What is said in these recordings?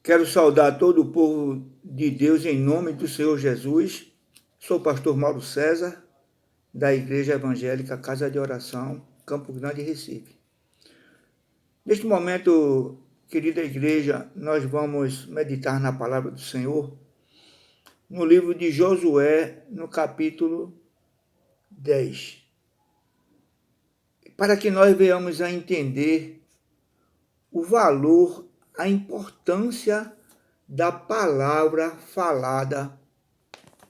Quero saudar todo o povo de Deus em nome do Senhor Jesus. Sou o pastor Mauro César, da Igreja Evangélica Casa de Oração, Campo Grande, Recife. Neste momento, querida igreja, nós vamos meditar na palavra do Senhor no livro de Josué, no capítulo 10, para que nós venhamos a entender o valor, a importância da palavra falada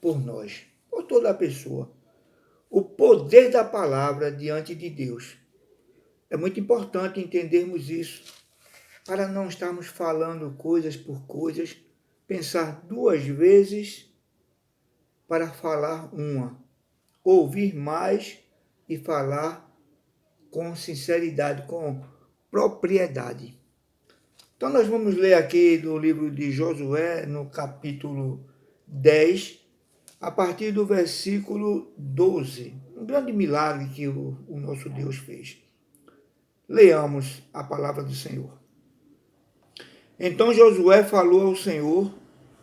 por nós, por toda a pessoa. O poder da palavra diante de Deus. É muito importante entendermos isso, para não estarmos falando coisas por coisas, pensar duas vezes para falar uma, ouvir mais e falar com sinceridade, com propriedade. Então nós vamos ler aqui do livro de Josué, no capítulo 10, a partir do versículo 12. Um grande milagre que o nosso Deus fez. Leamos a palavra do Senhor. Então Josué falou ao Senhor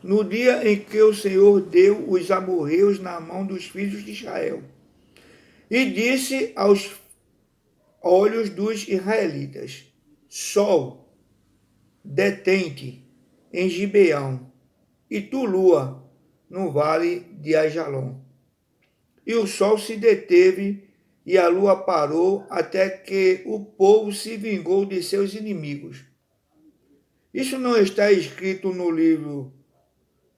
no dia em que o Senhor deu os amorreus na mão dos filhos de Israel. E disse aos olhos dos israelitas: Sol, detente em Gibeão, e tu, lua, no vale de Ajalon. E o sol se deteve e a lua parou até que o povo se vingou de seus inimigos. Isso não está escrito no livro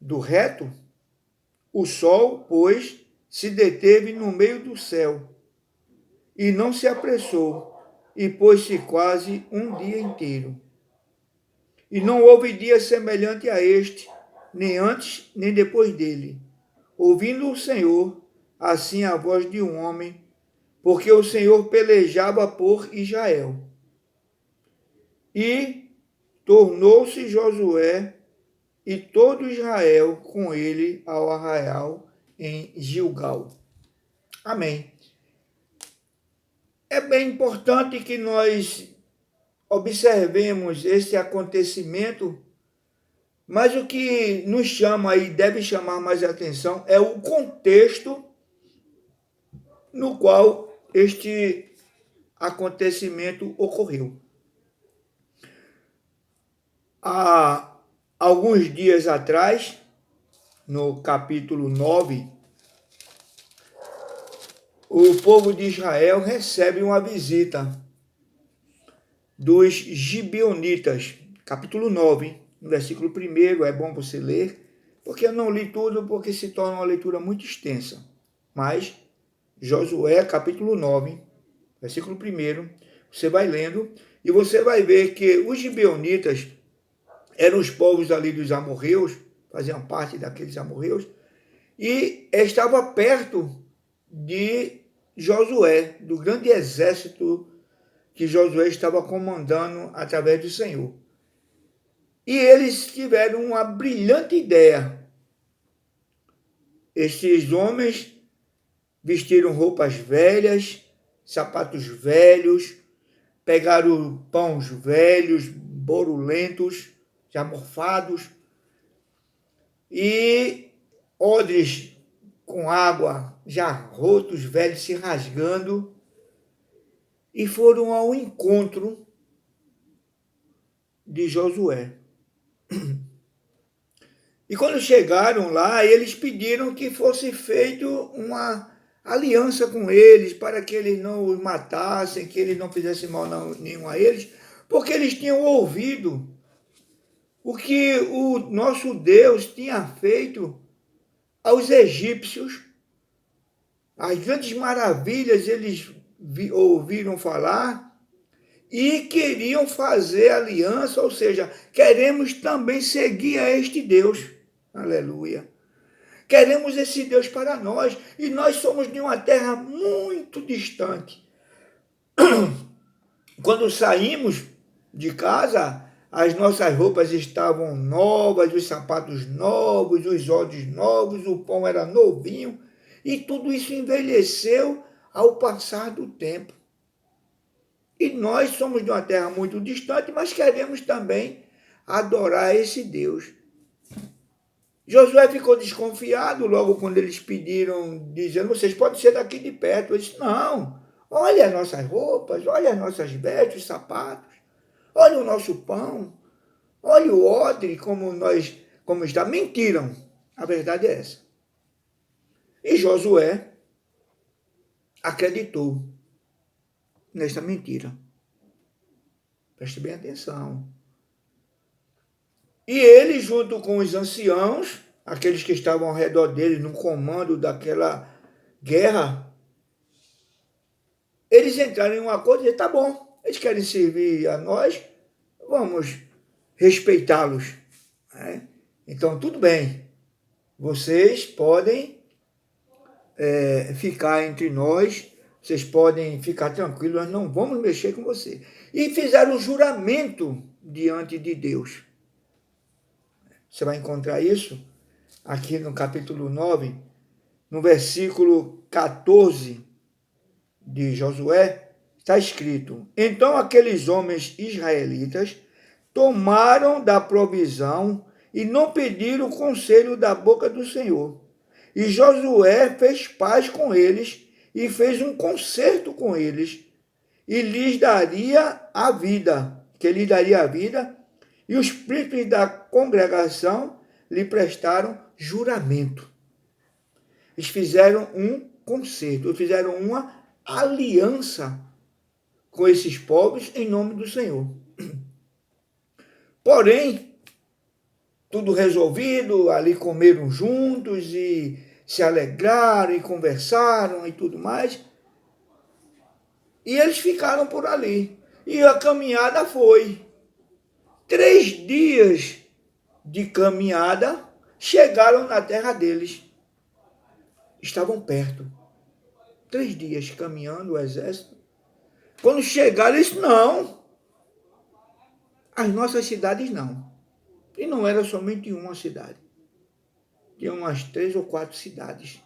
do reto? O sol, pois, se deteve no meio do céu e não se apressou, e pôs-se quase um dia inteiro. E não houve dia semelhante a este, nem antes nem depois dele. Ouvindo o Senhor, assim a voz de um homem, porque o Senhor pelejava por Israel. E tornou-se Josué e todo Israel com ele ao arraial em Gilgal. Amém. É bem importante que nós observemos esse acontecimento, mas o que nos chama e deve chamar mais atenção é o contexto no qual este acontecimento ocorreu. Há alguns dias atrás, no capítulo 9, o povo de Israel recebe uma visita dos gibeonitas, capítulo 9, no versículo 1, é bom você ler, porque eu não li tudo, porque se torna uma leitura muito extensa. Mas, Josué, capítulo 9, versículo 1, você vai lendo, e você vai ver que os gibeonitas eram os povos ali dos amorreus, faziam parte daqueles amorreus, e estava perto de Josué, do grande exército que Josué estava comandando através do Senhor. E eles tiveram uma brilhante ideia. Estes homens vestiram roupas velhas, sapatos velhos, pegaram pães velhos, borulentos, já morfados, e odres com água já rotos, velhos, se rasgando, e foram ao encontro de Josué. E quando chegaram lá, eles pediram que fosse feita uma aliança com eles, para que eles não os matassem, que eles não fizessem mal nenhum a eles, porque eles tinham ouvido o que o nosso Deus tinha feito aos egípcios. As grandes maravilhas eles ouviram falar e queriam fazer aliança, ou seja, queremos também seguir a este Deus. Aleluia. Queremos esse Deus para nós, e nós somos de uma terra muito distante. Quando saímos de casa, as nossas roupas estavam novas, os sapatos novos, os odres novos, o pão era novinho, e tudo isso envelheceu ao passar do tempo. E nós somos de uma terra muito distante, mas queremos também adorar esse Deus. Josué ficou desconfiado logo quando eles pediram, dizendo, vocês podem ser daqui de perto. Ele disse, não, olha as nossas roupas, olha as nossas vestes, os sapatos, olha o nosso pão, olha o odre, como está. Mentiram. A verdade é essa. E Josué acreditou nesta mentira. Preste bem atenção. E ele, junto com os anciãos, aqueles que estavam ao redor dele no comando daquela guerra, eles entraram em um acordo e disseram, tá bom, eles querem servir a nós, vamos respeitá-los. Então, tudo bem, vocês podem ficar entre nós, vocês podem ficar tranquilos, nós não vamos mexer com você. E fizeram um juramento diante de Deus. Você vai encontrar isso aqui no capítulo 9, no versículo 14 de Josué, está escrito, então aqueles homens israelitas tomaram da provisão e não pediram o conselho da boca do Senhor. E Josué fez paz com eles e fez um concerto com eles e lhes daria a vida, e os príncipes da congregação lhe prestaram juramento. Eles fizeram um concerto, fizeram uma aliança com esses povos em nome do Senhor. Porém, tudo resolvido, ali comeram juntos e se alegraram e conversaram e tudo mais. E eles ficaram por ali. E a caminhada foi 3 dias de caminhada, chegaram na terra deles. Estavam perto. 3 dias caminhando o exército. Quando chegaram, eles não. As nossas cidades não. E não era somente uma cidade. Tinha umas 3 ou 4 cidades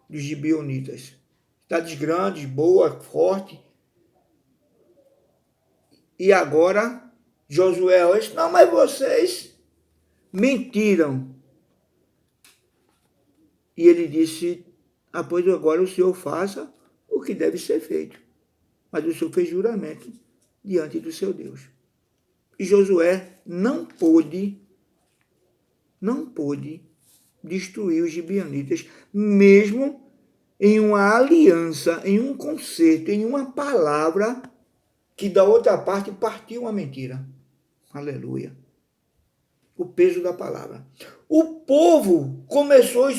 dos gibeonitas. Cidades grandes, boas, fortes. E agora, Josué disse, não, mas vocês mentiram. E ele disse, pois agora o Senhor faça o que deve ser feito. Mas o Senhor fez juramento diante do seu Deus. E Josué não pôde destruir os gibeonitas, mesmo em uma aliança, em um concerto, em uma palavra que da outra parte partiu uma mentira. Aleluia. O peso da palavra. O povo começou,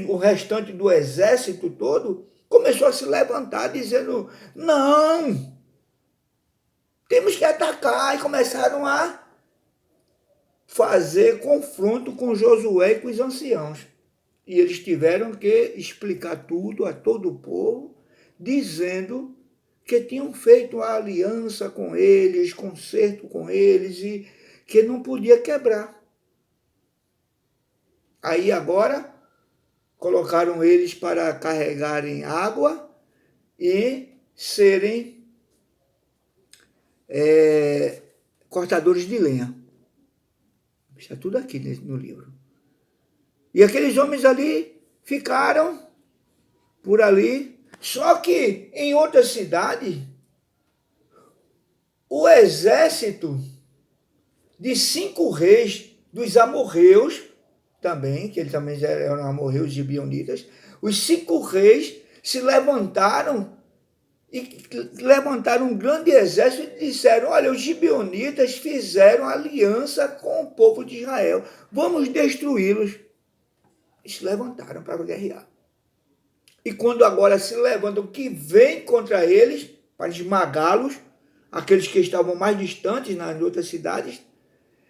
o restante do exército todo, começou a se levantar dizendo, não, temos que atacar. E começaram a fazer confronto com Josué e com os anciãos. E eles tiveram que explicar tudo a todo o povo, dizendo que tinham feito a aliança com eles, concerto com eles, e que não podia quebrar. Aí agora colocaram eles para carregarem água e serem cortadores de lenha. Está tudo aqui no livro. E aqueles homens ali ficaram por ali. Só que em outra cidade, o exército de 5 reis dos amorreus, também, que eles também eram amorreus gibeonitas, os 5 reis se levantaram e levantaram um grande exército e disseram, olha, os gibeonitas fizeram aliança com o povo de Israel, vamos destruí-los. E se levantaram para guerrear. E quando agora se levantam, que vem contra eles, para esmagá-los, aqueles que estavam mais distantes nas outras cidades,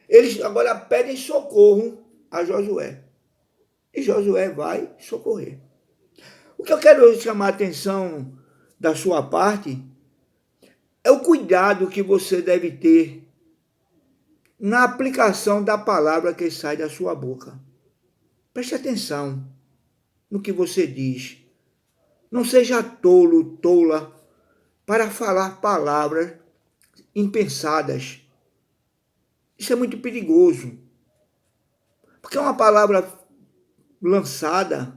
eles agora pedem socorro a Josué. E Josué vai socorrer. O que eu quero chamar a atenção da sua parte é o cuidado que você deve ter na aplicação da palavra que sai da sua boca. Preste atenção no que você diz. Não seja tolo, tola, para falar palavras impensadas, Isso é muito perigoso. Porque uma palavra lançada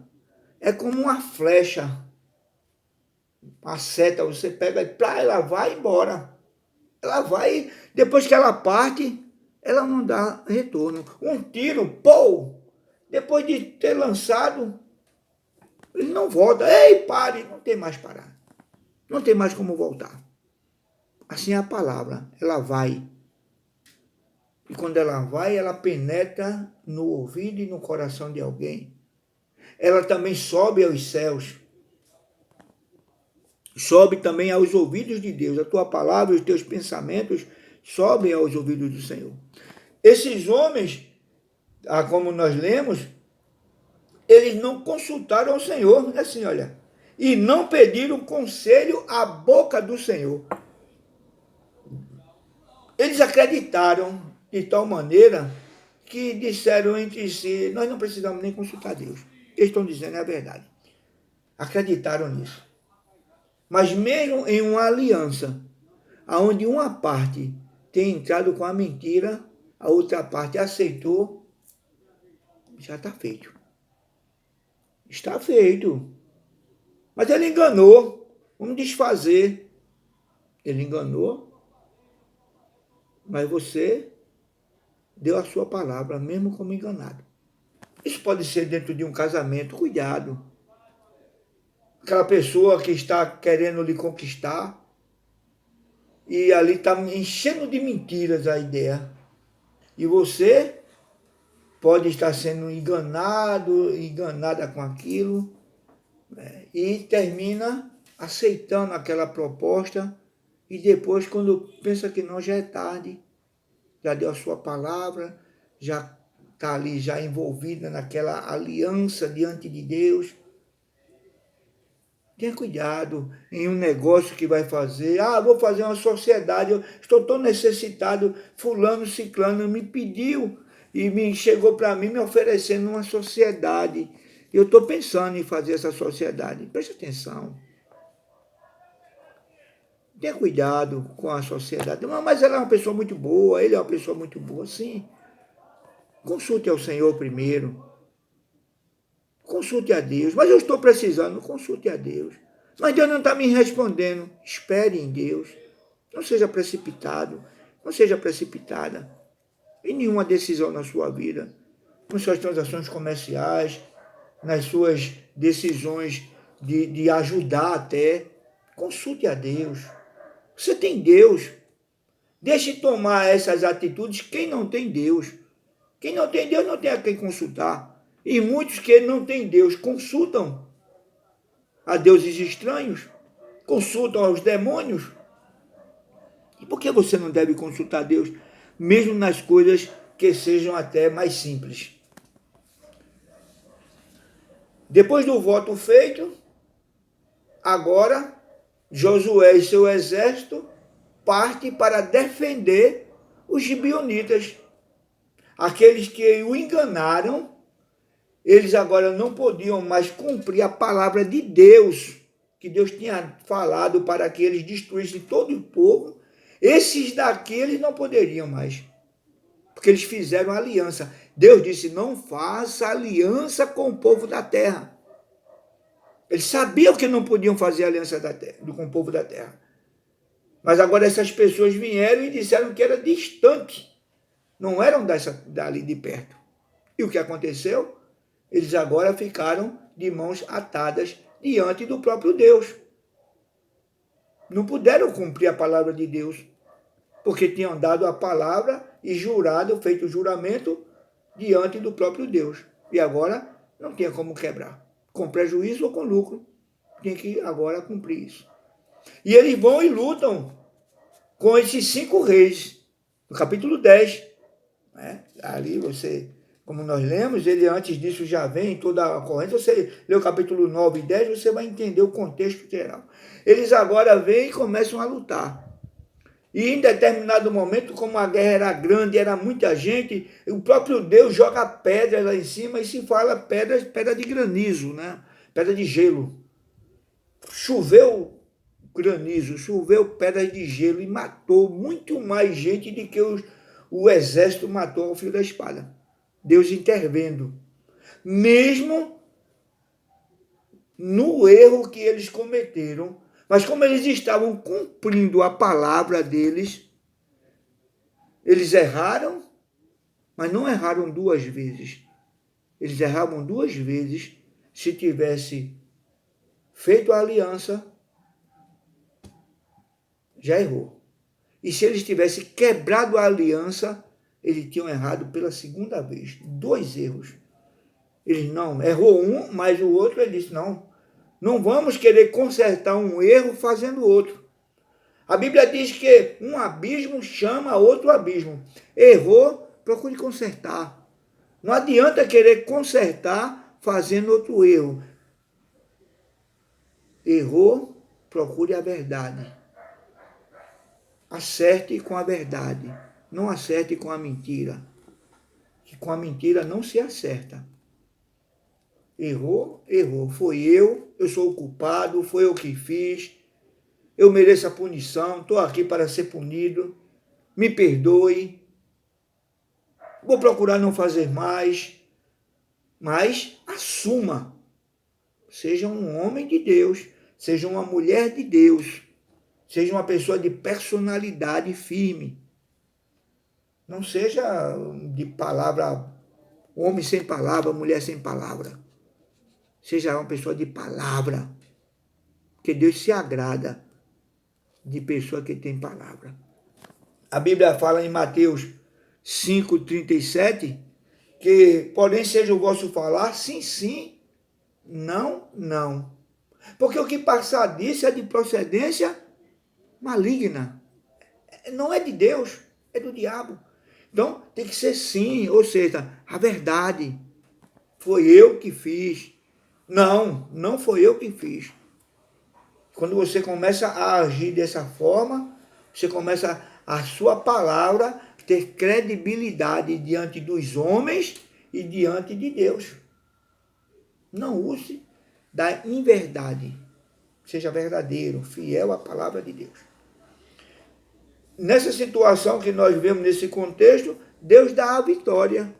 é como uma flecha, uma seta, você pega e ela vai embora. Ela vai, depois que ela parte, ela não dá retorno. Um tiro, pô, depois de ter lançado, ele não volta. Ei, pare, não tem mais parar. Não tem mais como voltar. Assim é a palavra, ela vai. E quando ela vai, ela penetra no ouvido e no coração de alguém. Ela também sobe aos céus. Sobe também aos ouvidos de Deus. A tua palavra, os teus pensamentos sobem aos ouvidos do Senhor. Esses homens, como nós lemos, eles não consultaram o Senhor, assim, olha, e não pediram conselho à boca do Senhor. Eles acreditaram de tal maneira que disseram entre si, nós não precisamos nem consultar Deus. Eles estão dizendo a verdade. Acreditaram nisso. Mas mesmo em uma aliança, onde uma parte tem entrado com a mentira, a outra parte aceitou, já está feito. Está feito. Mas ele enganou. Vamos desfazer. Ele enganou, mas você deu a sua palavra, mesmo como enganado. Isso pode ser dentro de um casamento. Cuidado. Aquela pessoa que está querendo lhe conquistar e ali está enchendo de mentiras a ideia. E você pode estar sendo enganado, enganada com aquilo, né? E termina aceitando aquela proposta e depois, quando pensa que não, já é tarde, já deu a sua palavra, já está ali já envolvida naquela aliança diante de Deus. Tenha cuidado em um negócio que vai fazer. Vou fazer uma sociedade, eu estou tão necessitado, fulano, ciclano me pediu e chegou para mim me oferecendo uma sociedade. Eu estou pensando em fazer essa sociedade. Preste atenção. Tenha cuidado com a sociedade. Mas ela é uma pessoa muito boa, ele é uma pessoa muito boa, sim. Consulte ao Senhor primeiro. Consulte a Deus. Mas eu estou precisando, consulte a Deus. Mas Deus não está me respondendo. Espere em Deus. Não seja precipitado. Não seja precipitada em nenhuma decisão na sua vida. Nas suas transações comerciais, nas suas decisões de ajudar até. Consulte a Deus. Você tem Deus. Deixe tomar essas atitudes quem não tem Deus. Quem não tem Deus não tem a quem consultar. E muitos que não têm Deus consultam a deuses estranhos, consultam aos demônios. E por que você não deve consultar Deus, mesmo nas coisas que sejam até mais simples? Depois do voto feito, agora Josué e seu exército parte para defender os gibeonitas. Aqueles que o enganaram, eles agora não podiam mais cumprir a palavra de Deus, que Deus tinha falado para que eles destruíssem todo o povo. Esses daqui eles não poderiam mais, porque eles fizeram aliança. Deus disse, não faça aliança com o povo da terra. Eles sabiam que não podiam fazer aliança com o povo da terra. Mas agora essas pessoas vieram e disseram que era distante, não eram dali de perto. E o que aconteceu? Eles agora ficaram de mãos atadas diante do próprio Deus. Não puderam cumprir a palavra de Deus, porque tinham dado a palavra e jurado, feito o juramento diante do próprio Deus. E agora não tinha como quebrar. Com prejuízo ou com lucro, tinha que agora cumprir isso. E eles vão e lutam com esses 5 reis, no capítulo 10. Né? Ali você, como nós lemos, ele antes disso já vem toda a corrente. Você lê o capítulo 9 e 10, você vai entender o contexto geral. Eles agora vêm e começam a lutar. E em determinado momento, como a guerra era grande, era muita gente, o próprio Deus joga pedras lá em cima e se fala pedra de granizo, né? Pedra de gelo. Choveu granizo, choveu pedras de gelo e matou muito mais gente do que o exército matou ao fio da espada. Deus intervendo. Mesmo no erro que eles cometeram, mas como eles estavam cumprindo a palavra deles, eles erraram, mas não erraram duas vezes. Eles erravam duas vezes se tivesse feito a aliança, já errou. E se eles tivessem quebrado a aliança, eles tinham errado pela segunda vez. Dois erros. Eles não, errou um, mas o outro ele disse, não vamos querer consertar um erro fazendo outro. A Bíblia diz que um abismo chama outro abismo. Errou, procure consertar. Não adianta querer consertar fazendo outro erro. Errou, procure a verdade. Acerte com a verdade. Não acerte com a mentira. Que com a mentira não se acerta. Errou, errou. Foi eu sou o culpado, foi eu que fiz. Eu mereço a punição, estou aqui para ser punido. Me perdoe. Vou procurar não fazer mais. Mas assuma. Seja um homem de Deus, seja uma mulher de Deus, seja uma pessoa de personalidade firme. Não seja de palavra, homem sem palavra, mulher sem palavra. Seja uma pessoa de palavra, porque Deus se agrada de pessoa que tem palavra. A Bíblia fala em Mateus 5,37, que porém seja o vosso falar, sim, sim, não, não. Porque o que passar disso é de procedência maligna. Não é de Deus, é do diabo. Então, tem que ser sim, ou seja, a verdade. Foi eu que fiz. Não foi eu que fiz. Quando você começa a agir dessa forma, você começa a sua palavra ter credibilidade diante dos homens e diante de Deus. Não use da inverdade. Seja verdadeiro, fiel à palavra de Deus. Nessa situação que nós vemos nesse contexto, Deus dá a vitória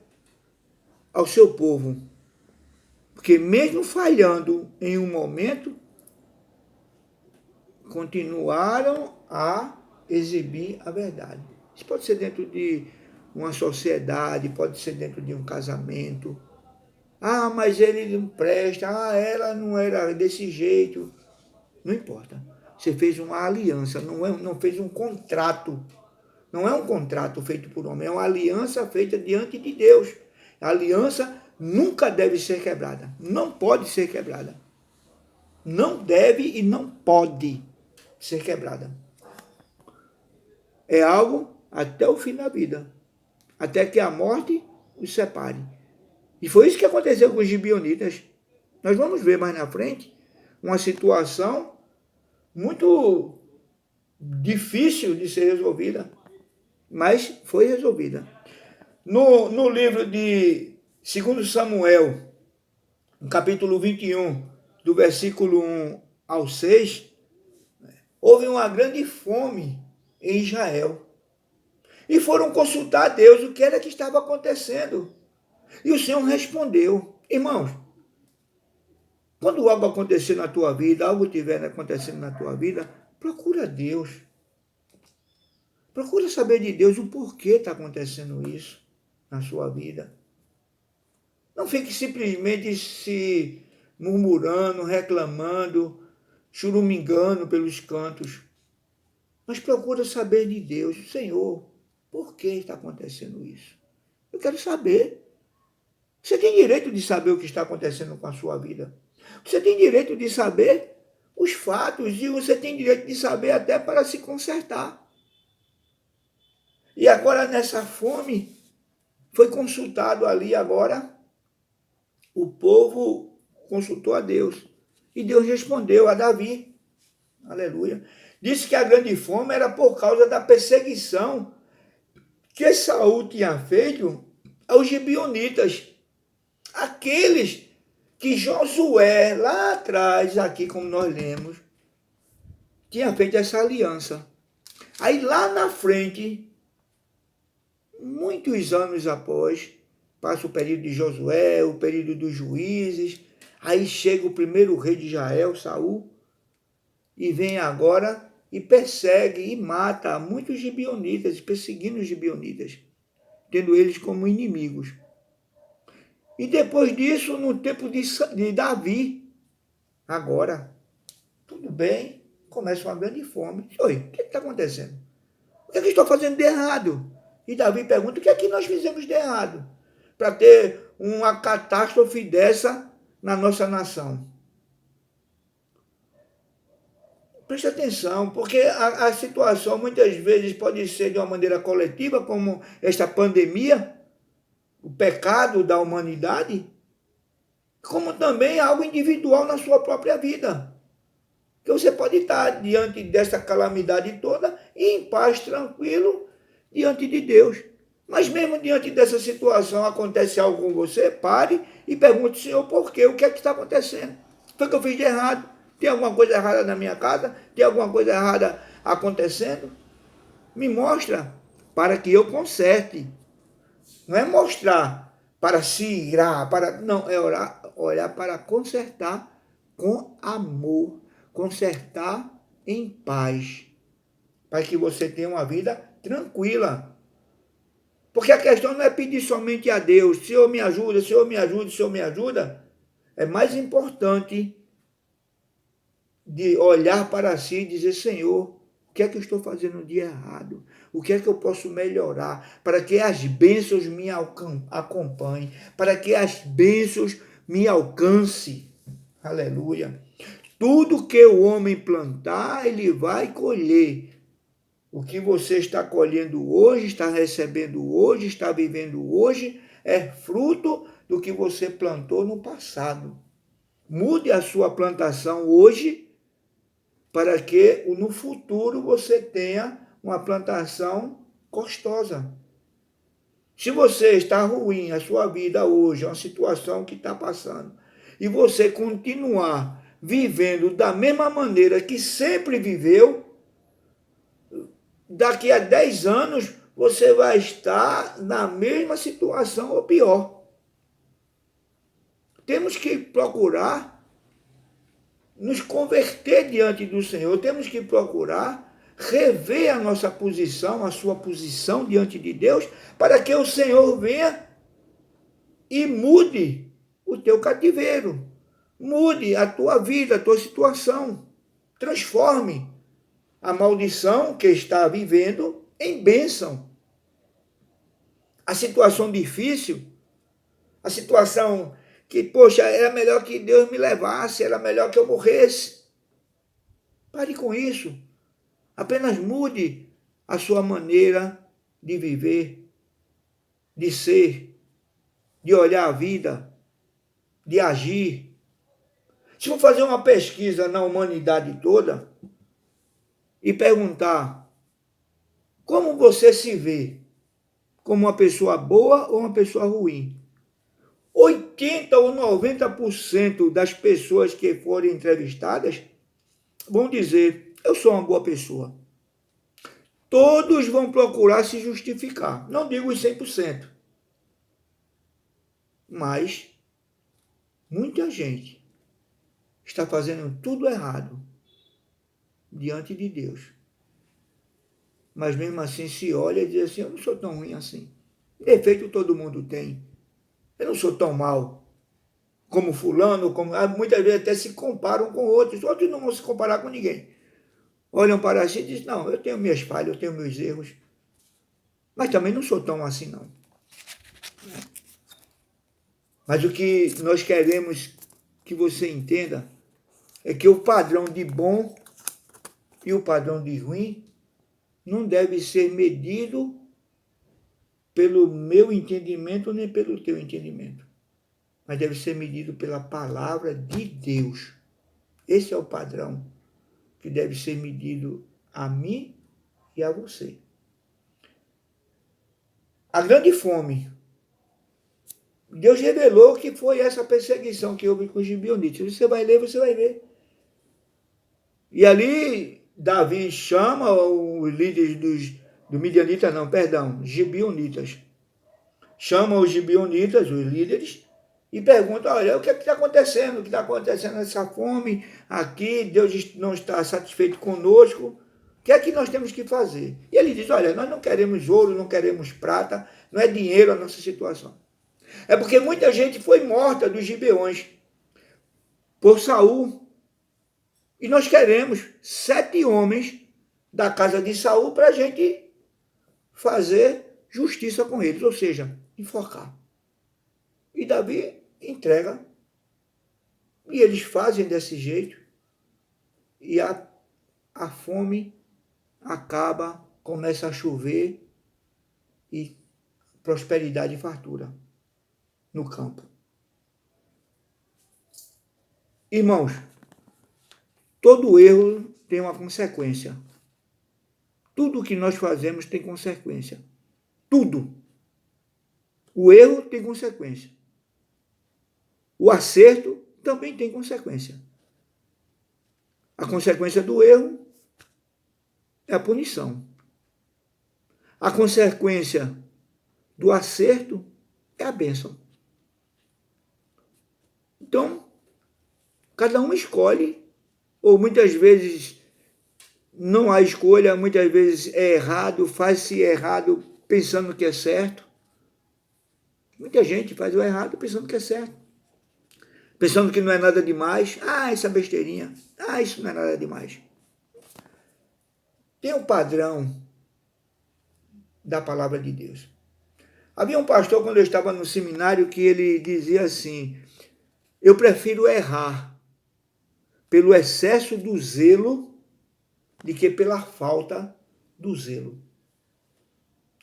ao seu povo. Porque mesmo falhando em um momento, continuaram a exibir a verdade. Isso pode ser dentro de uma sociedade, pode ser dentro de um casamento. Ah, mas ele não presta, ela não era desse jeito. Não importa. Você fez uma aliança, não fez um contrato. Não é um contrato feito por homem, é uma aliança feita diante de Deus. A aliança nunca deve ser quebrada. Não pode ser quebrada. Não deve e não pode ser quebrada. É algo até o fim da vida. Até que a morte os separe. E foi isso que aconteceu com os gibeonitas. Nós vamos ver mais na frente uma situação muito difícil de ser resolvida, mas foi resolvida. No livro de 2 Samuel, no capítulo 21, do versículo 1 ao 6, houve uma grande fome em Israel. E foram consultar a Deus o que era que estava acontecendo. E o Senhor respondeu, irmãos, quando algo acontecer na tua vida, algo estiver acontecendo na tua vida, procura Deus. Procura saber de Deus o porquê está acontecendo isso na sua vida. Não fique simplesmente se murmurando, reclamando, churumingando pelos cantos. Mas procura saber de Deus, Senhor, por que está acontecendo isso? Eu quero saber. Você tem direito de saber o que está acontecendo com a sua vida. Você tem direito de saber os fatos e você tem direito de saber até para se consertar. E agora nessa fome, foi consultado ali agora, o povo consultou a Deus. E Deus respondeu a Davi. Aleluia. Disse que a grande fome era por causa da perseguição que Saul tinha feito aos gibeonitas. Aqueles que Josué, lá atrás, aqui como nós lemos, tinha feito essa aliança. Aí lá na frente, muitos anos após, passa o período de Josué, o período dos juízes, aí chega o primeiro rei de Israel, Saul, e vem agora e persegue e mata muitos gibeonitas, perseguindo os gibeonitas, tendo eles como inimigos. E depois disso, no tempo de Davi, agora, tudo bem, começa uma grande fome. Oi, o que está acontecendo? O que é que estou fazendo de errado? E Davi pergunta, o que é que nós fizemos de errado? Para ter uma catástrofe dessa na nossa nação. Preste atenção, porque a situação muitas vezes pode ser de uma maneira coletiva, como esta pandemia, o pecado da humanidade, como também algo individual na sua própria vida. Que você pode estar diante dessa calamidade toda e em paz, tranquilo, diante de Deus. Mas mesmo diante dessa situação, acontece algo com você, pare e pergunte, Senhor, por quê? O que é que está acontecendo? Foi que eu fiz de errado? Tem alguma coisa errada na minha casa? Tem alguma coisa errada acontecendo? Me mostra para que eu conserte. Não é mostrar para se irar, não, é olhar para consertar com amor, consertar em paz, para que você tenha uma vida tranquila. Porque a questão não é pedir somente a Deus, Senhor me ajuda, Senhor me ajuda, Senhor me ajuda. É mais importante de olhar para si e dizer, Senhor, o que é que eu estou fazendo de errado? O que é que eu posso melhorar para que as bênçãos me acompanhem, para que as bênçãos me alcancem? Aleluia. Tudo que o homem plantar, ele vai colher. O que você está colhendo hoje, está recebendo hoje, está vivendo hoje, é fruto do que você plantou no passado. Mude a sua plantação hoje, para que no futuro você tenha uma plantação gostosa. Se você está ruim, a sua vida hoje, é uma situação que está passando, e você continuar vivendo da mesma maneira que sempre viveu, daqui a 10 anos você vai estar na mesma situação ou pior. Temos que procurar nos converter diante do Senhor, temos que procurar rever a nossa posição, a sua posição diante de Deus, para que o Senhor venha e mude o teu cativeiro, mude a tua vida, a tua situação, transforme a maldição que está vivendo em bênção. A situação difícil, a situação que, poxa, era melhor que Deus me levasse, era melhor que eu morresse. Pare com isso. Apenas mude a sua maneira de viver, de ser, de olhar a vida, de agir. Se for fazer uma pesquisa na humanidade toda e perguntar como você se vê, como uma pessoa boa ou uma pessoa ruim, 80 ou 90% das pessoas que forem entrevistadas vão dizer, eu sou uma boa pessoa. Todos vão procurar se justificar. Não digo os 100%. Mas muita gente está fazendo tudo errado diante de Deus. Mas mesmo assim se olha e diz assim, eu não sou tão ruim assim. Defeito todo mundo tem. Eu não sou tão mal como fulano, como muitas vezes até se comparam com outros. Outros não vão se comparar com ninguém. Olham para si e dizem, não, eu tenho minhas falhas, eu tenho meus erros. Mas também não sou tão assim, não. Mas o que nós queremos que você entenda é que o padrão de bom e o padrão de ruim não deve ser medido pelo meu entendimento nem pelo teu entendimento, mas deve ser medido pela palavra de Deus. Esse é o padrão que deve ser medido a mim e a você. A grande fome, Deus revelou que foi essa perseguição que houve com os gibeonitas. Você vai ler, você vai ver. E ali Davi chama os líderes do midianitas não, perdão, gibeonitas. Chama os gibeonitas, os líderes, e pergunta, olha, o que está acontecendo? O que está acontecendo nessa fome aqui? Deus não está satisfeito conosco. O que é que nós temos que fazer? E ele diz, olha, nós não queremos ouro, não queremos prata, não é dinheiro a nossa situação. É porque muita gente foi morta dos gibeões por Saul. E nós queremos 7 homens da casa de Saul para a gente fazer justiça com eles, ou seja, enforcar. E Davi entrega. E eles fazem desse jeito. E a fome acaba, começa a chover e prosperidade e fartura no campo. Irmãos, todo erro tem uma consequência. Tudo que nós fazemos tem consequência. Tudo. O erro tem consequência. O acerto também tem consequência. A consequência do erro é a punição. A consequência do acerto é a bênção. Então, cada um escolhe, ou muitas vezes não há escolha, muitas vezes é errado, faz-se errado pensando que é certo. Muita gente faz o errado pensando que é certo. Pensando que não é nada demais. Ah, essa besteirinha. Ah, isso não é nada demais. Tem um padrão da palavra de Deus. Havia um pastor, quando eu estava no seminário, que ele dizia assim, eu prefiro errar pelo excesso do zelo do que pela falta do zelo.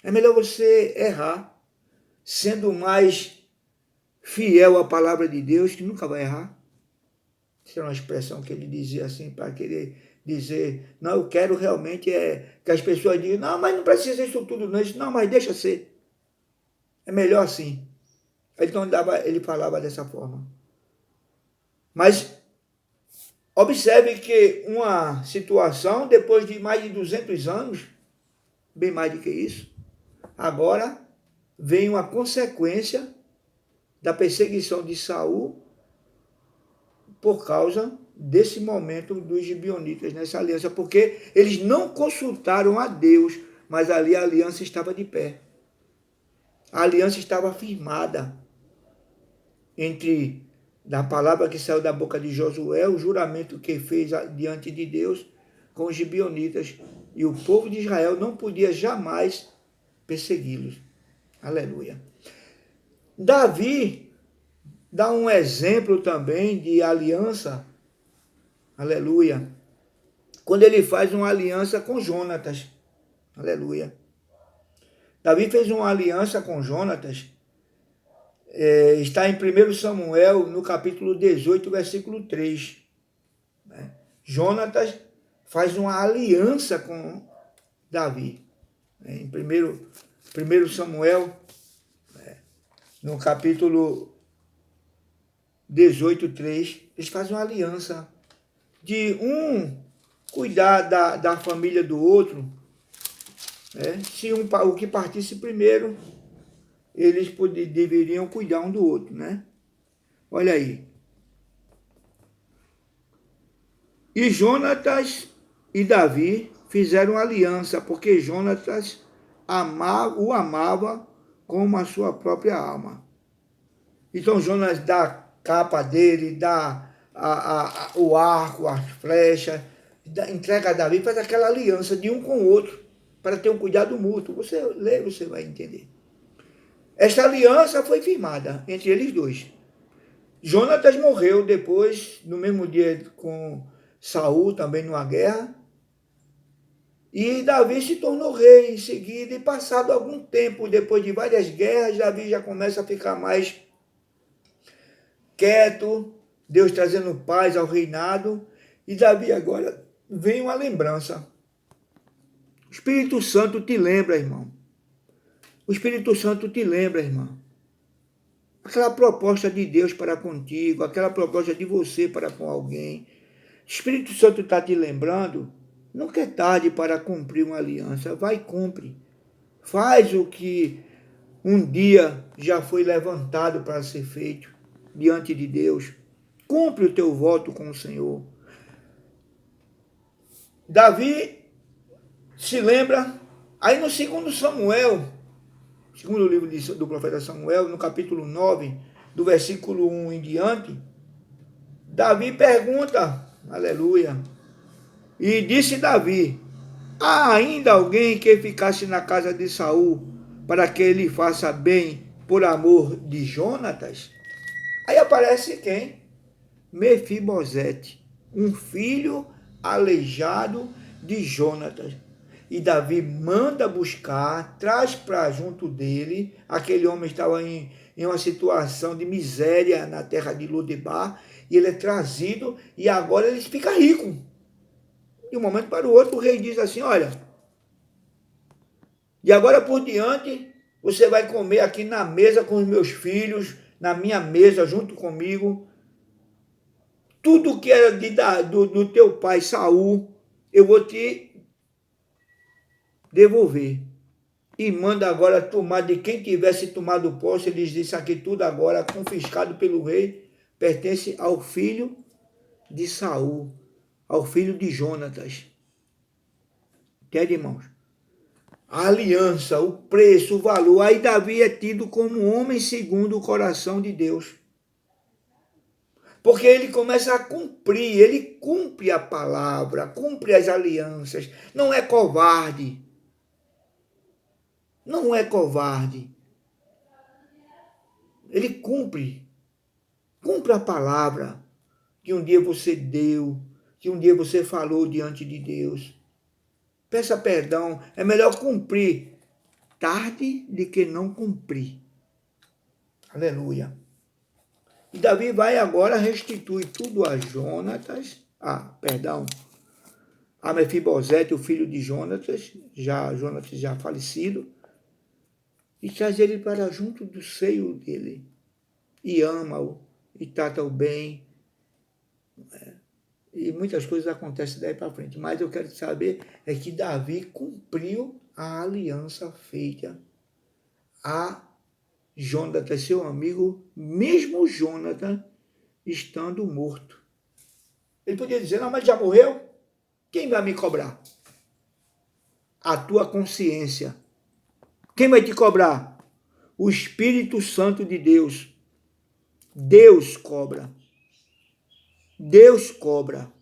É melhor você errar sendo mais fiel à palavra de Deus, que nunca vai errar. Essa é uma expressão que ele dizia assim, para querer dizer, não, eu quero realmente que as pessoas digam, não, mas não precisa isso tudo, não. Não, mas deixa ser. É melhor assim. Então ele falava dessa forma. Mas observe que uma situação, depois de mais de 200 anos, bem mais do que isso, agora vem uma consequência da perseguição de Saul por causa desse momento dos gibeonitas nessa aliança, porque eles não consultaram a Deus, mas ali a aliança estava de pé. A aliança estava firmada entre da palavra que saiu da boca de Josué, o juramento que fez diante de Deus com os gibeonitas, e o povo de Israel não podia jamais persegui-los. Aleluia. Davi dá um exemplo também de aliança, aleluia, quando ele faz uma aliança com Jonatas, aleluia. Davi fez uma aliança com Jonatas, está em 1 Samuel, no capítulo 18, versículo 3. Né? Jonatas faz uma aliança com Davi. Em 1 Samuel, no capítulo 18, 3, eles fazem uma aliança de um cuidar da família do outro. Né? Se o que partisse primeiro, eles deveriam cuidar um do outro, né? Olha aí. E Jonatas e Davi fizeram aliança, porque Jonatas o amava como a sua própria alma. Então Jonas dá a capa dele, dá o arco, as flechas, entrega a Davi, faz aquela aliança de um com o outro, para ter um cuidado mútuo. Você lê, você vai entender. Esta aliança foi firmada entre eles dois. Jonatas morreu depois, no mesmo dia com Saul, também numa guerra. E Davi se tornou rei em seguida, e passado algum tempo, depois de várias guerras, Davi já começa a ficar mais quieto, Deus trazendo paz ao reinado, e Davi agora vem uma lembrança. O Espírito Santo te lembra, irmão. O Espírito Santo te lembra, irmão. Aquela proposta de Deus para contigo, aquela proposta de você para com alguém. O Espírito Santo está te lembrando Nunca é tarde para cumprir uma aliança. Vai e cumpre. Faz o que um dia já foi levantado para ser feito diante de Deus. Cumpre o teu voto com o Senhor. Davi se lembra, aí no segundo Samuel, segundo o livro do profeta Samuel, no capítulo 9, do versículo 1 em diante, Davi pergunta, aleluia, e disse Davi: há ainda alguém que ficasse na casa de Saul para que ele faça bem por amor de Jonatas? Aí aparece quem? Mefibosete, um filho aleijado de Jonatas. E Davi manda buscar, traz para junto dele. Aquele homem estava em uma situação de miséria na terra de Lodebar, e ele é trazido, e agora ele fica rico. De um momento para o outro, o rei diz assim: olha, de agora por diante, você vai comer aqui na mesa com os meus filhos, na minha mesa junto comigo. Tudo que era do teu pai Saul, eu vou te devolver. E manda agora tomar de quem tivesse tomado posse. Eles disse aqui tudo agora, confiscado pelo rei, pertence ao filho de Saul, ao filho de Jonatas. Entende, irmãos? A aliança, o preço, o valor. Aí Davi é tido como homem segundo o coração de Deus. Porque ele começa a cumprir, ele cumpre a palavra, cumpre as alianças. Não é covarde. Não é covarde. Ele cumpre. Cumpre a palavra que um dia você deu, que um dia você falou diante de Deus. Peça perdão. É melhor cumprir tarde do que não cumprir. Aleluia. E Davi vai agora restituir tudo a Jonatas. A Mefibosete, o filho de Jonatas já falecido, e traz ele para junto do seio dele, e ama-o, e trata-o bem, e muitas coisas acontecem daí para frente, mas eu quero saber é que Davi cumpriu a aliança feita a Jonatas, seu amigo, mesmo Jonatas estando morto. Ele podia dizer: não, mas já morreu? Quem vai me cobrar? A tua consciência. Quem vai te cobrar? O Espírito Santo de Deus. Deus cobra. Deus cobra.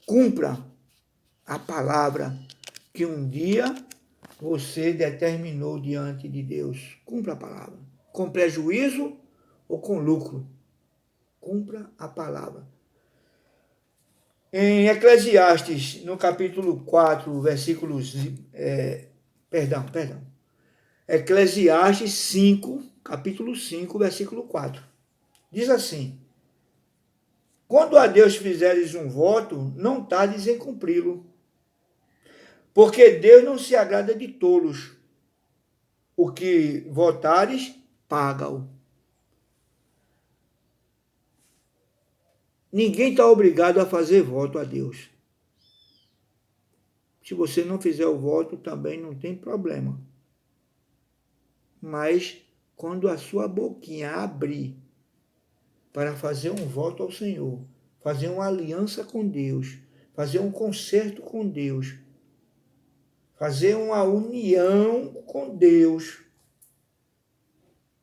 Cumpra a palavra que um dia você determinou diante de Deus. Cumpra a palavra. Com prejuízo ou com lucro. Cumpra a palavra. Em Eclesiastes, no capítulo 4, versículos... Perdão. Eclesiastes 5, capítulo 5, versículo 4. Diz assim: quando a Deus fizeres um voto, não tardes em cumpri-lo, porque Deus não se agrada de tolos. O que votares, paga-o. Ninguém está obrigado a fazer voto a Deus. Se você não fizer o voto, também não tem problema. Mas quando a sua boquinha abrir para fazer um voto ao Senhor, fazer uma aliança com Deus, fazer um concerto com Deus, fazer uma união com Deus,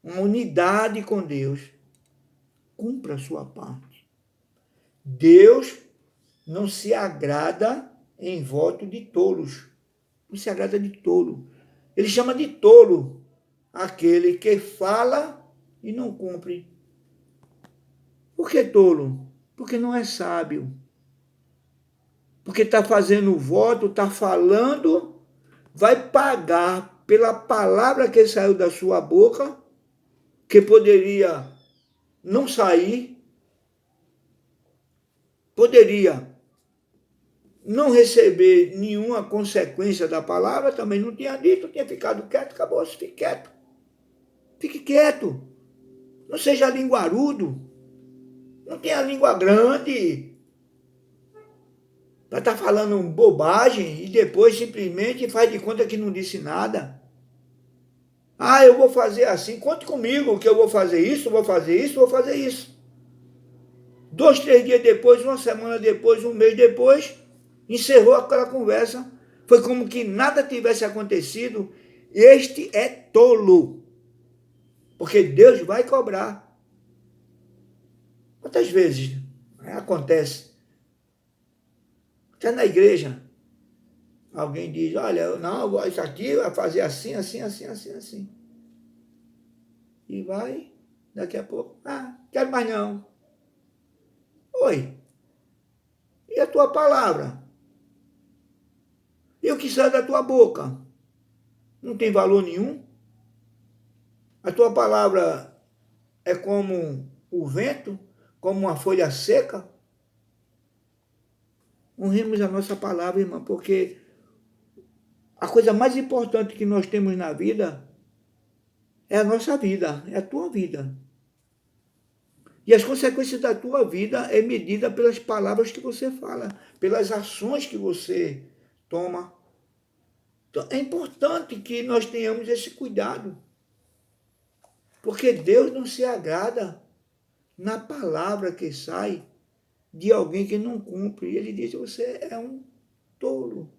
uma unidade com Deus, cumpra a sua parte. Deus não se agrada em voto de tolos. Não se agrada de tolo. Ele chama de tolo aquele que fala e não cumpre. Por que tolo? Porque não é sábio. Porque está fazendo o voto, está falando, vai pagar pela palavra que saiu da sua boca, que poderia não sair, poderia não receber nenhuma consequência da palavra, também não tinha dito, tinha ficado quieto, acabou, fique quieto. Fique quieto. Não seja linguarudo. Não tenha língua grande. Para estar falando bobagem e depois simplesmente faz de conta que não disse nada. Ah, eu vou fazer assim, conte comigo que eu vou fazer isso, vou fazer isso, vou fazer isso. 2, 3 dias depois, uma semana depois, um mês depois, encerrou aquela conversa. Foi como que nada tivesse acontecido. Este é tolo. Porque Deus vai cobrar. Quantas vezes acontece? Até na igreja, alguém diz, olha, não, isso aqui vai fazer assim, assim, assim, assim, assim. E vai, daqui a pouco, quero mais não. Oi, e a tua palavra? E o que sai da tua boca? Não tem valor nenhum? A tua palavra é como o vento, como uma folha seca? Honremos a nossa palavra, irmão, porque a coisa mais importante que nós temos na vida é a nossa vida, é a tua vida. E as consequências da tua vida é medida pelas palavras que você fala, pelas ações que você toma. Então, é importante que nós tenhamos esse cuidado. Porque Deus não se agrada na palavra que sai de alguém que não cumpre. Ele diz, você é um tolo.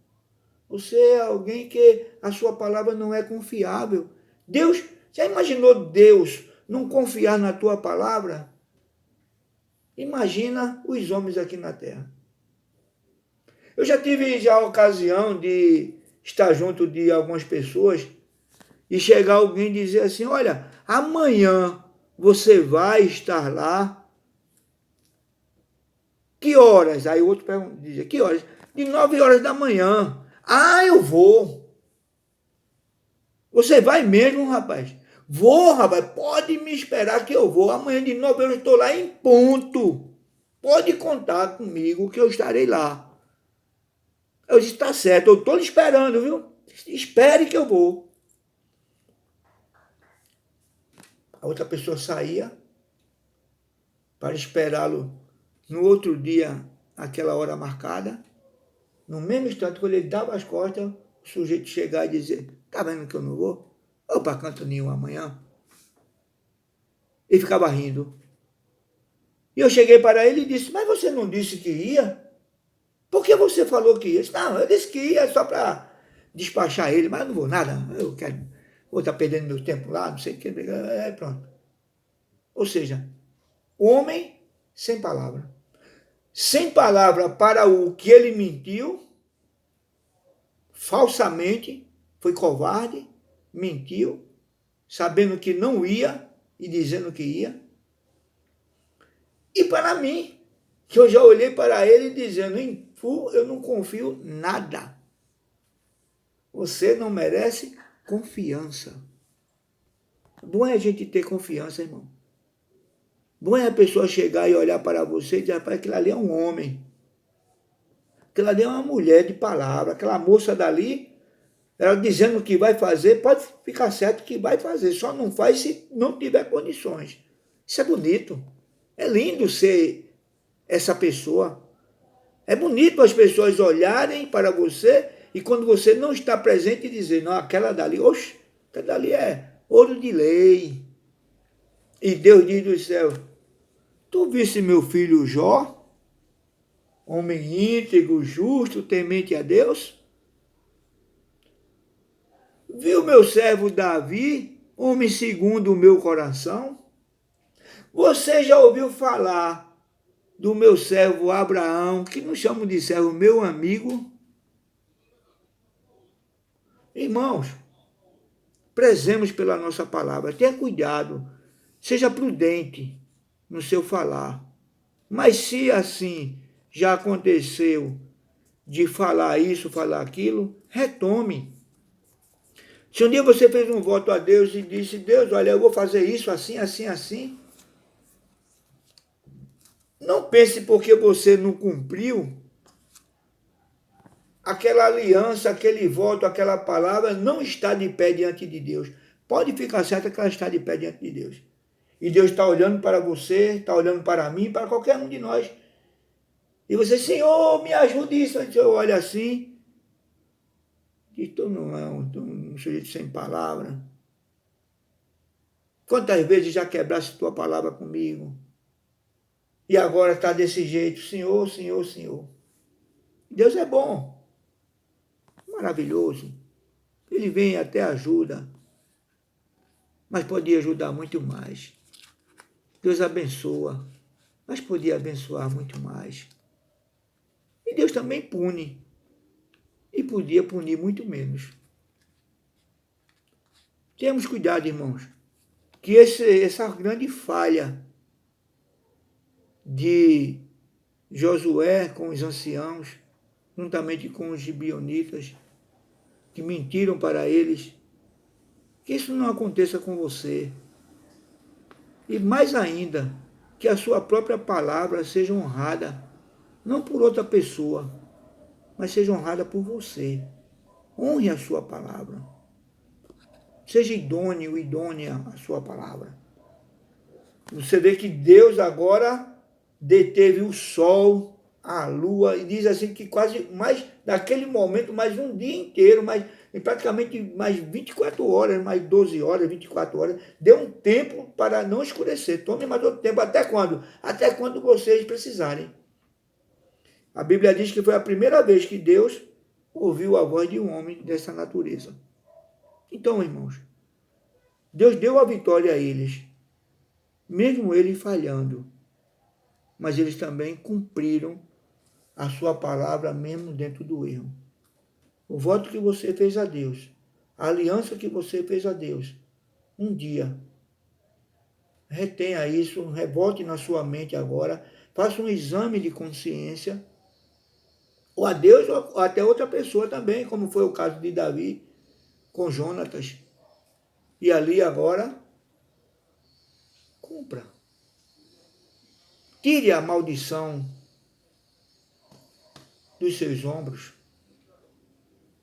Você é alguém que a sua palavra não é confiável. Deus, já imaginou Deus não confiar na tua palavra? Imagina os homens aqui na terra. Eu já tive a ocasião de estar junto de algumas pessoas e chegar alguém e dizer assim, olha, amanhã você vai estar lá. Que horas? Aí o outro dizia, que horas? De 9 horas da manhã. Ah, eu vou. Você vai mesmo, rapaz? Vou, rapaz. Pode me esperar que eu vou. Amanhã de 9 horas eu estou lá em ponto. Pode contar comigo que eu estarei lá. Eu disse, tá certo, eu estou lhe esperando, viu? Espere que eu vou. A outra pessoa saía para esperá-lo no outro dia, aquela hora marcada. No mesmo instante, quando ele dava as costas, o sujeito chegar e dizer, tá vendo que eu não vou? Vou para canto nenhum amanhã. E ficava rindo. E eu cheguei para ele e disse, mas você não disse que ia? Por que você falou que ia? Eu disse, não, eu disse que ia só para despachar ele, mas eu não vou nada. Eu quero, vou estar perdendo meu tempo lá, não sei o que. Pronto. Ou seja, homem sem palavra. Sem palavra para o que ele mentiu, falsamente, foi covarde, mentiu, sabendo que não ia e dizendo que ia. E para mim, que eu já olhei para ele dizendo, em tu eu não confio nada. Você não merece confiança. Bom é a gente ter confiança, irmão. Bom é a pessoa chegar e olhar para você e dizer, rapaz, aquilo ali é um homem. Aquilo ali é uma mulher de palavra. Aquela moça dali, ela dizendo o que vai fazer, pode ficar certo que vai fazer. Só não faz se não tiver condições. Isso é bonito. É lindo ser essa pessoa. É bonito as pessoas olharem para você e quando você não está presente dizer, não, aquela dali, oxe, aquela dali é ouro de lei. E Deus diz do céu, tu viste meu filho Jó, homem íntegro, justo, temente a Deus? Viu meu servo Davi, homem segundo o meu coração? Você já ouviu falar do meu servo Abraão, que não chamo de servo, meu amigo? Irmãos, prezemos pela nossa palavra, tenha cuidado, seja prudente no seu falar. Mas se assim já aconteceu de falar isso, falar aquilo, retome. Se um dia você fez um voto a Deus e disse, Deus, olha, eu vou fazer isso assim, assim, assim, não pense porque você não cumpriu aquela aliança, aquele voto, aquela palavra não está de pé diante de Deus. Pode ficar certa que ela está de pé diante de Deus. E Deus está olhando para você, está olhando para mim, para qualquer um de nós. E você, Senhor, me ajude isso. Aí você olha assim, e tu não é um sujeito sem palavra. Quantas vezes já quebraste tua palavra comigo? E agora está desse jeito, Senhor, Senhor, Senhor. Deus é bom, maravilhoso. Ele vem até ajuda, mas podia ajudar muito mais. Deus abençoa, mas podia abençoar muito mais. E Deus também pune, e podia punir muito menos. Temos cuidado, irmãos, que essa grande falha de Josué com os anciãos, juntamente com os gibeonitas, que mentiram para eles, que isso não aconteça com você. E mais ainda, que a sua própria palavra seja honrada, não por outra pessoa, mas seja honrada por você. Honre a sua palavra. Seja idôneo, idônea a sua palavra. Você vê que Deus agora deteve o sol, a lua, e diz assim que quase mais, naquele momento, mais um dia inteiro, praticamente mais 24 horas, mais 12 horas, 24 horas, deu um tempo para não escurecer. Tome mais outro tempo. Até quando? Até quando vocês precisarem. A Bíblia diz que foi a primeira vez que Deus ouviu a voz de um homem dessa natureza. Então, irmãos, Deus deu a vitória a eles, mesmo eles falhando, mas eles também cumpriram a sua palavra mesmo dentro do erro. O voto que você fez a Deus, a aliança que você fez a Deus, um dia, retenha isso, rebote na sua mente agora, faça um exame de consciência, ou a Deus ou até outra pessoa também, como foi o caso de Davi com Jonatas. E ali agora, cumpra. Tire a maldição dos seus ombros,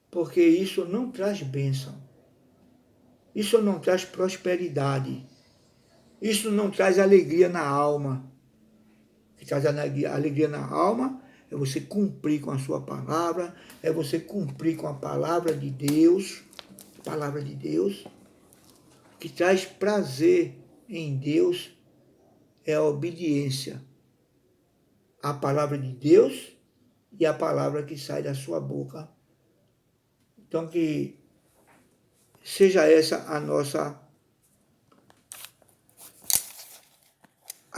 porque isso não traz bênção. Isso não traz prosperidade. Isso não traz alegria na alma. O que traz alegria na alma é você cumprir com a sua palavra, é você cumprir com a palavra de Deus. Palavra de Deus. O que traz prazer em Deus é a obediência à palavra de Deus e à palavra que sai da sua boca. Então, que seja essa a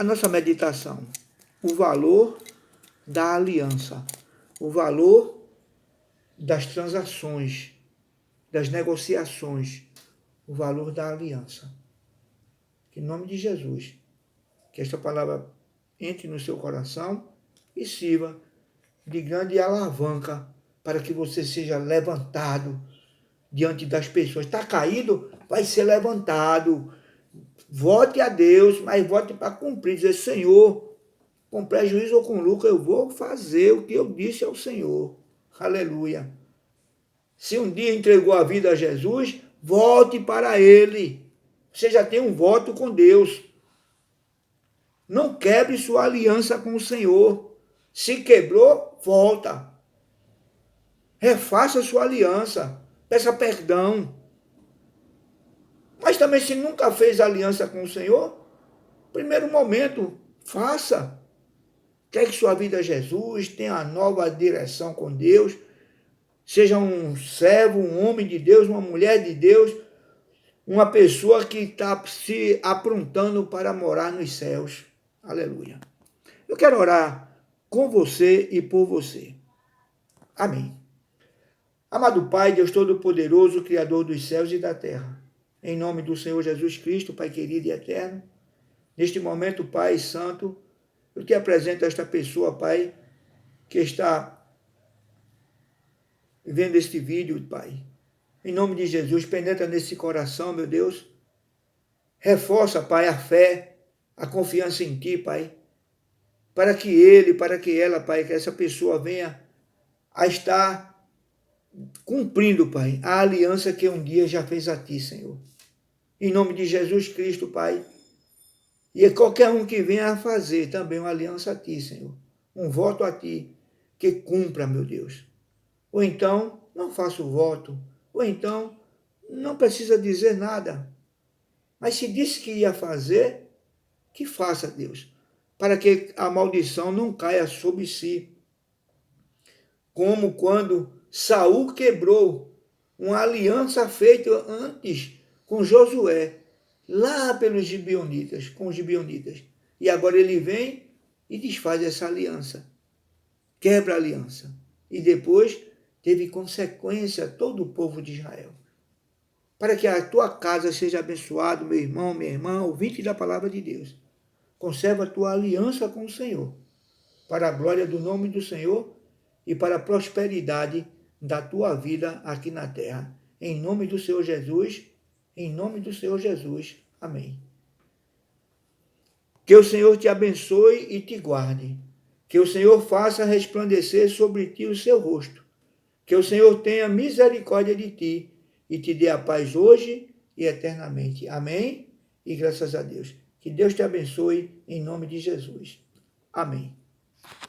nossa meditação. O valor da aliança, o valor das transações, das negociações, o valor da aliança. Que em nome de Jesus, que esta palavra entre no seu coração e sirva de grande alavanca para que você seja levantado diante das pessoas. Está caído? Vai ser levantado. Vote a Deus, mas vote para cumprir. Dizer, Senhor, com prejuízo ou com lucro, eu vou fazer o que eu disse ao Senhor. Aleluia. Se um dia entregou a vida a Jesus, volte para Ele. Você já tem um voto com Deus. Não quebre sua aliança com o Senhor. Se quebrou, volta. Refaça sua aliança. Peça perdão. Mas também se nunca fez aliança com o Senhor, primeiro momento, faça. Entregue sua vida a Jesus, tenha uma nova direção com Deus. Seja um servo, um homem de Deus, uma mulher de Deus, uma pessoa que está se aprontando para morar nos céus. Aleluia. Eu quero orar com você e por você. Amém. Amado Pai, Deus Todo-Poderoso, Criador dos céus e da terra, em nome do Senhor Jesus Cristo, Pai querido e eterno, neste momento, Pai Santo, eu te apresento esta pessoa, Pai, que está vendo este vídeo, Pai. Em nome de Jesus, penetra nesse coração, meu Deus. Reforça, Pai, a fé, a confiança em Ti, Pai. Para que ele, para que ela, Pai, que essa pessoa venha a estar cumprindo, Pai, a aliança que um dia já fez a Ti, Senhor. Em nome de Jesus Cristo, Pai. E qualquer um que venha a fazer também uma aliança a Ti, Senhor. um voto a ti, que cumpra, meu Deus. Ou então, não faça o voto. Ou então, não precisa dizer nada. Mas se disse que ia fazer, que faça, Deus, para que a maldição não caia sobre si. Como quando Saul quebrou uma aliança feita antes com Josué, lá pelos gibeonitas, com os gibeonitas. E agora ele vem e desfaz essa aliança, quebra a aliança. E depois teve consequência todo o povo de Israel. Para que a tua casa seja abençoada, meu irmão, minha irmã, ouvinte da palavra de Deus. Conserva a tua aliança com o Senhor, para a glória do nome do Senhor e para a prosperidade da tua vida aqui na terra. Em nome do Senhor Jesus, em nome do Senhor Jesus. Amém. Que o Senhor te abençoe e te guarde. Que o Senhor faça resplandecer sobre ti o seu rosto. Que o Senhor tenha misericórdia de ti e te dê a paz hoje e eternamente. Amém? E graças a Deus. Que Deus te abençoe em nome de Jesus. Amém.